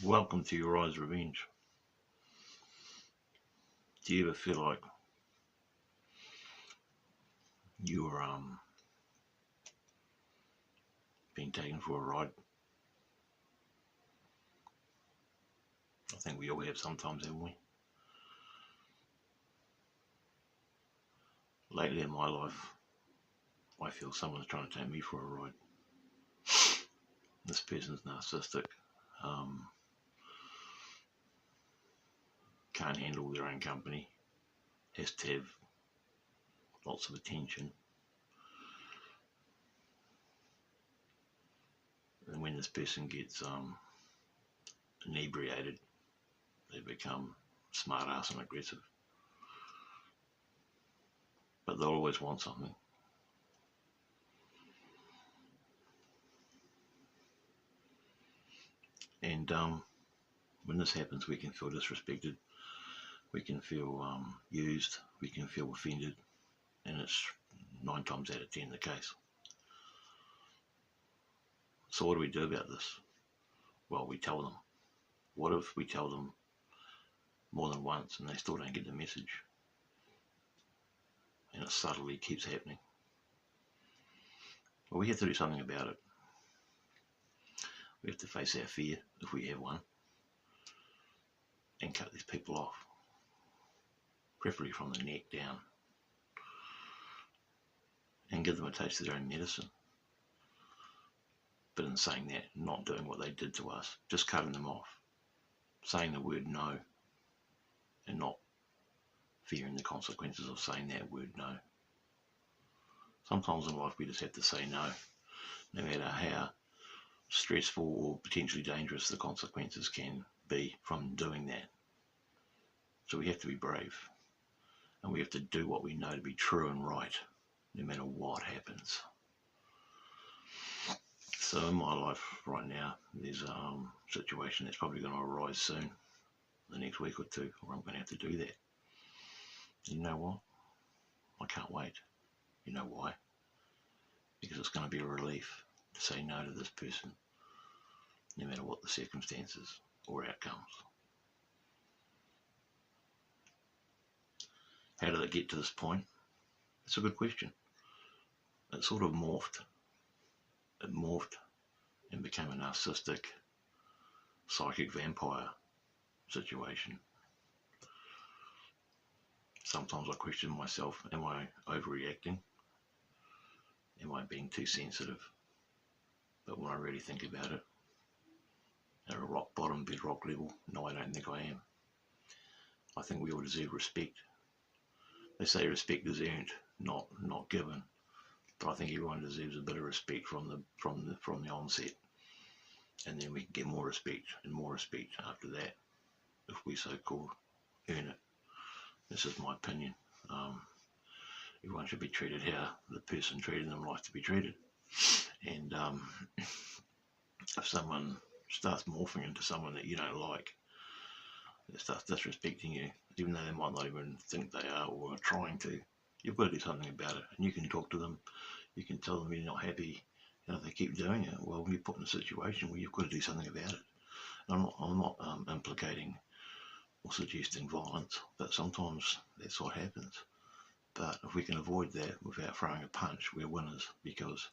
Welcome to Uriah's Revenge. Do you ever feel like you're being taken for a ride? I think we all have sometimes, haven't we? Lately in my life, I feel someone's trying to take me for a ride. This person's narcissistic, can't handle their own company, has to have lots of attention. And when this person gets inebriated, they become smart ass and aggressive. But they'll always want something. And when this happens, we can feel disrespected, we can feel used, we can feel offended, and it's 9 times out of 10 the case. So what do we do about this? Well, we tell them. What if we tell them more than once and they still don't get the message? And it subtly keeps happening. Well, we have to do something about it. We have to face our fear, if we have one, and cut these people off, preferably from the neck down, and give them a taste of their own medicine. But in saying that, not doing what they did to us, just cutting them off, saying the word no, and not fearing the consequences of saying that word no. Sometimes in life we just have to say no, no matter how stressful or potentially dangerous the consequences can be from doing that. So we have to be brave, and we have to do what we know to be true and right, no matter what happens. So in my life right now, there's a situation that's probably going to arise soon, the next week or two, where I'm going to have to do that. You know what? I can't wait. You know why? Because it's going to be a relief to say no to this person, no matter what the circumstances or outcomes. How did it get to this point? It's a good question. It sort of morphed. It morphed and became a narcissistic, psychic vampire situation. Sometimes I question myself, am I overreacting? Am I being too sensitive? But when I really think about it, at a rock bottom, bedrock level, no, I don't think I am. I think we all deserve respect. They say respect is earned, not given. But I think everyone deserves a bit of respect from the onset, and then we can get more respect and more respect after that, if we so-called earn it. This is my opinion. Everyone should be treated how the person treating them likes to be treated. And if someone starts morphing into someone that you don't like, that starts disrespecting you, even though they might not even think they are or are trying to, you've got to do something about it. And you can talk to them, you can tell them you're not happy, and if they keep doing it, well, you're put in a situation where you've got to do something about it. And I'm not implicating or suggesting violence, but sometimes that's what happens. But if we can avoid that without throwing a punch, we're winners, because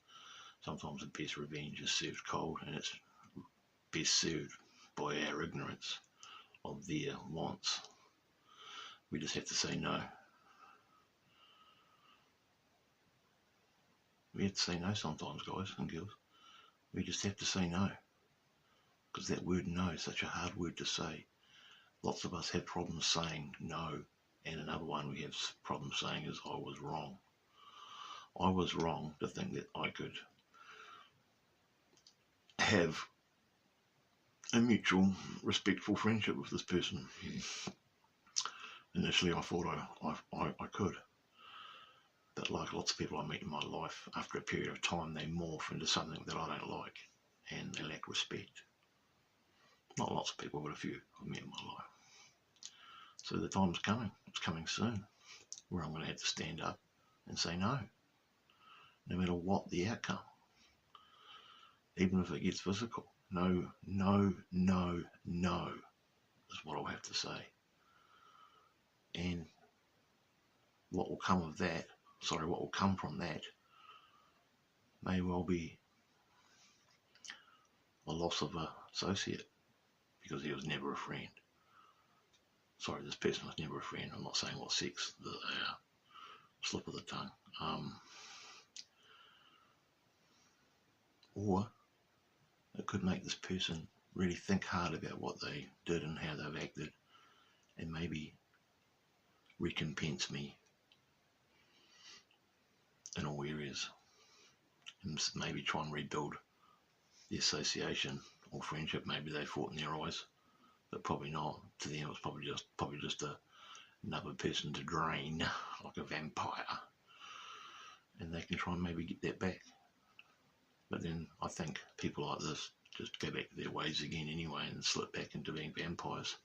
sometimes the best revenge is served cold, and it's best served by our ignorance of their wants. We just have to say no. We have to say no sometimes, guys and girls. We just have to say no, because that word no is such a hard word to say. Lots of us have problems saying no, and another one we have problems saying is I was wrong. I was wrong to think that I could have a mutual, respectful friendship with this person. Initially, I thought I could. But like lots of people I meet in my life, after a period of time, they morph into something that I don't like, and they lack respect. Not lots of people, but a few I've met in my life. So the time's coming. It's coming soon, where I'm going to have to stand up and say no, no matter what the outcome. Even if it gets physical, no, no, no, no is what I'll have to say. And what will come of that, what will come from that may well be a loss of an associate because he was never a friend. This person was never a friend. I'm not saying what sex, the slip of the tongue. Or it could make this person really think hard about what they did and how they've acted, and maybe recompense me in all areas, and maybe try and rebuild the association or friendship. Maybe they fought in their eyes, but probably not. To them, it was probably just another person to drain, like a vampire, and they can try and maybe get that back. But then I think people like this just go back to their ways again anyway and slip back into being vampires.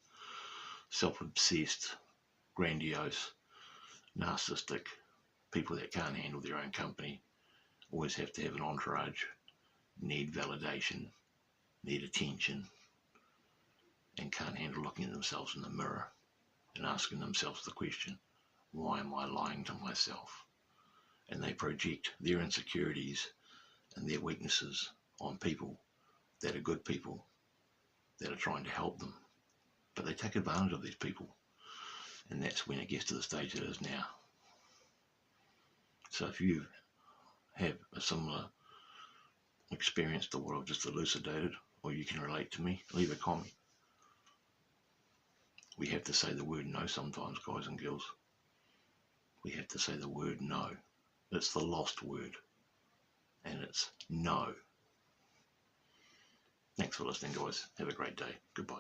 Self-obsessed, grandiose, narcissistic, people that can't handle their own company, always have to have an entourage, need validation, need attention, and can't handle looking at themselves in the mirror and asking themselves the question, why am I lying to myself? And they project their insecurities and their weaknesses on people that are good people, that are trying to help them. But they take advantage of these people. And that's when it gets to the stage it is now. So if you have a similar experience to what I've just elucidated, or you can relate to me, leave a comment. We have to say the word no sometimes, guys and girls. We have to say the word no. It's the lost word. And it's no. Thanks for listening, guys. Have a great day. Goodbye.